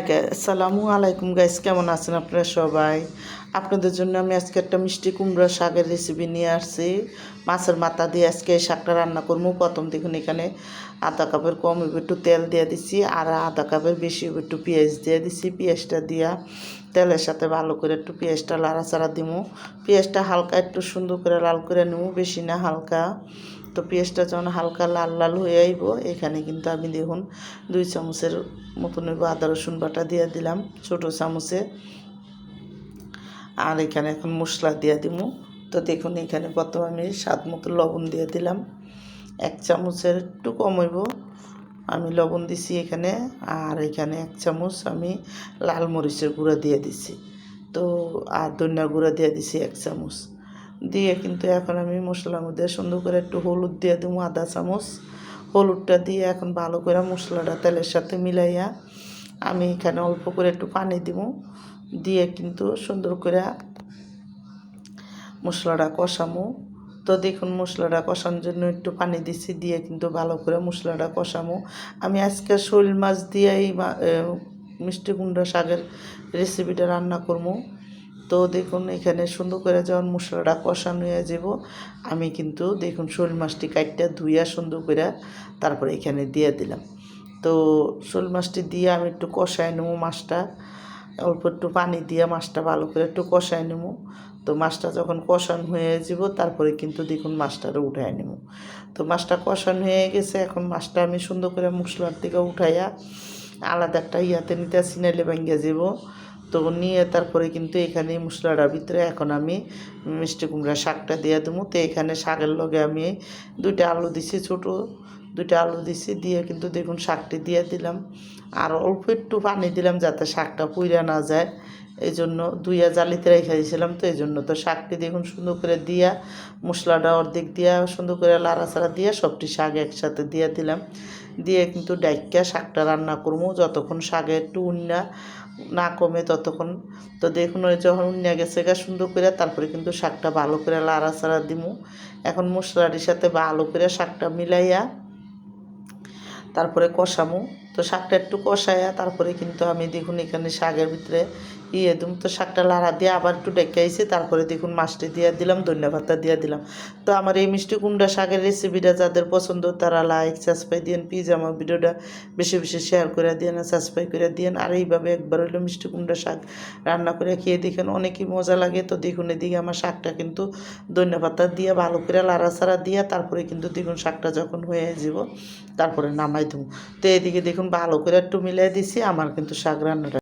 Hi guys, আসসালামু আলাইকুম guys, কেমন আছেন আপনারা সবাই? আপনাদের জন্য আমি আজকে একটা মিষ্টি কুমড়া শাকের রেসিপি নিয়ে আসছি। মাছের মাথা দিয়ে আজকে এই শাকটা রান্না করবো। প্রথম দেখুন এখানে আধা কাপের কম একটু তেল দিয়ে দিছি, আর আধা কাপের বেশি একটু পেঁয়াজ দিয়ে দিছি। পেঁয়াজটা দিয়া তেলের সাথে ভালো করে একটু পেঁয়াজটা লাড়াচাড়া দিব। পেঁয়াজটা হালকা একটু সুন্দর করে লাল করে নেব, বেশি না হালকা। তো পেঁয়াজটা যখন হালকা লাল লাল হয়ে আইব, এখানে কিন্তু আমি দেখুন 2 চামচের মতন আদা রসুন বাটা দিয়ে দিলাম ছোটো চামচে। আর এখানে এখন মশলা দিয়ে দিব। তো দেখুন এখানে প্রথমে আমি স্বাদ মতো লবণ দিয়ে দিলাম, 1 চামচের একটু কম হইব আমি লবণ দিছি এখানে। আর এখানে 1 চামচ আমি লাল মরিচের গুঁড়া দিয়ে দিছি। তো আর ধনিয়ার গুঁড়া দিয়ে দিছি 1 চামচ দিয়ে কিন্তু এখন আমি মশলার মধ্যে সুন্দর করে একটু হলুদ দিয়ে দেবো আধা চামচ। হলুদটা দিয়ে এখন ভালো করে মশলাটা তেলের সাথে মিলাইয়া আমি এখানে অল্প করে একটু পানি দিব, দিয়ে কিন্তু সুন্দর করে মশলাটা কষামো। তো দেখুন মশলাটা কষানোর জন্য একটু পানি দিছি, দিয়ে কিন্তু ভালো করে মশলাটা কষামো। আমি আজকে শোল মাছ দিয়ে এই মিষ্টি কুমড়া শাকের রেসিপিটা রান্না করবো। তো দেখুন এখানে সুন্দর করে যখন মশলাটা কষানো হয়ে যাব, আমি কিন্তু দেখুন শোল মাছটি কাটটা ধুইয়া সুন্দর করে তারপরে এখানে দিয়ে দিলাম। তো শোল মাছটি দিয়ে আমি একটু কষায় নেবো মাছটা, অল্প একটু পানি দিয়ে মাছটা ভালো করে একটু কষায় নেব। তো মাছটা যখন কষানো হয়ে যাব, তারপরে কিন্তু দেখুন মাছটারে উঠায় নেব। তো মাছটা কষানো হয়ে গেছে, এখন মাছটা আমি সুন্দর করে মশলার থেকে উঠাইয়া আলাদা একটা ইয়াতে নিতে সিনাইলে ভাঙ্গিয়া যাব। তো নিয়ে তারপরে কিন্তু এখানে মশলাটার ভিতরে এখন আমি মিষ্টি কুমড়া শাকটা দিয়ে দেবো। তো এখানে শাকের লগে আমি 2টা আলু দিছি, ছোটো 2টা আলু দিছি, দিয়ে কিন্তু দেখুন শাকটি দিয়ে দিলাম। আর অল্প একটু পানি দিলাম যাতে শাকটা পুইরা না যায়, এই জন্য ধুইয়া জালিতে রেখে দিয়েছিলাম। তো এই জন্য তো শাকটি দেখুন সুন্দর করে দিয়া মশলাটা অর্ধেক দিয়া সুন্দর করে লাড়াচাড়া দিয়া সবটি শাক একসাথে দিয়ে দিলাম। দিয়ে কিন্তু ডাইক্কা শাকটা রান্না করবো যতক্ষণ শাকে একটু উন্না না কমে ততক্ষণ। তো দেখুন ওই যখন উন্না গেছে গা সুন্দর করে, তারপরে কিন্তু শাকটা ভালো করে লাড়াচাড়া দিব। এখন মশলাটির সাথে ভালো করে শাকটা মিলাইয়া তারপরে কষামো। তো শাকটা একটু কষাইয়া তারপরে কিন্তু আমি দেখুন এখানে শাকের ভিতরে দিম। তো শাকটা লাড়া দিয়ে আবার একটু ডেকাইছি, তারপরে দেখুন মাছটি দিয়ে দিলাম, ধনিয়া পাতা দিয়ে দিলাম। তো আমার এই মিষ্টি কুমড়া শাকের রেসিপিটা যাদের পছন্দ তারা লাইক সাবস্ক্রাইব দিন, প্লিজ আমার ভিডিওটা বেশি বেশি শেয়ার করে দিন আর সাবস্ক্রাইব করে দিন। আর এইভাবে একবার হলো মিষ্টি কুমড়া শাক রান্না করে খেয়ে দেখেন, অনেকই মজা লাগে। তো দেখুন এদিকে আমার শাকটা কিন্তু ধনিয়া পাতা দিয়ে ভালো করে লাড়াচাড়া দিয়ে তারপরে কিন্তু দেখুন শাকটা যখন হয়ে যাব তারপরে নামাই দেবো। তো এদিকে দেখুন ভালো করে একটু মিলাই দিছি, আমার কিন্তু শাক রান্নাটা